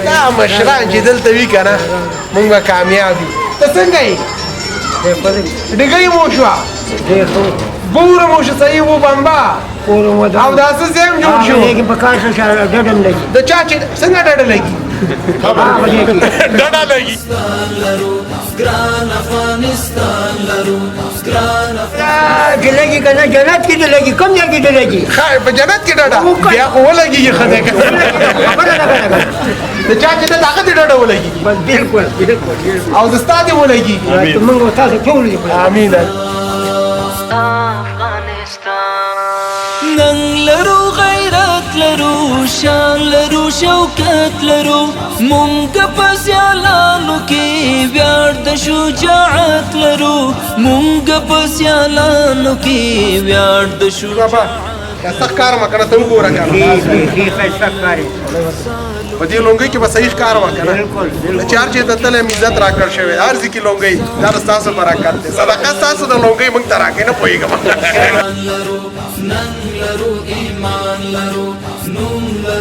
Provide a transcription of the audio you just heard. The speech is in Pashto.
دا مشران چې دلته وي که نه مونږ به کامیاب وي ته څنګه یې ډګۍ مو شوه بوره مو شو صحیح و بمبا او داسې ځای هم جوړ شو د چا چې څنګه ډډه لګي ډډه لګي چې لګي که نه جنت کې دې لګي کوم ځای کې دې لګي په جنت کې ډډه بیا خو ولګېږي ښه دی د چا چې ده هغه دې ډډه ولګي بالکل او د ستا دې ولګېږي موږ تاسو ټول امین ننګ لرو غیرت لرو شان لرو شوکت لرو مونږ په سیالانو کې ویاړ د شجاعت لرو مونږ په سیالانو کې ویاړ د شجاعت دا سخت کار مه کنه ته وګوره کنه په دې لونګۍ کې به صحیح کار وکړه د چار چې ته تل عزت راکړ شوی هر ځای کې لونګۍ دا ستاسو برکت دی صدقه ستاسو د لونګۍ موږ ته راکړئ نه پوهېږم لرو ننګ لرو ایمان لرو نوم لرو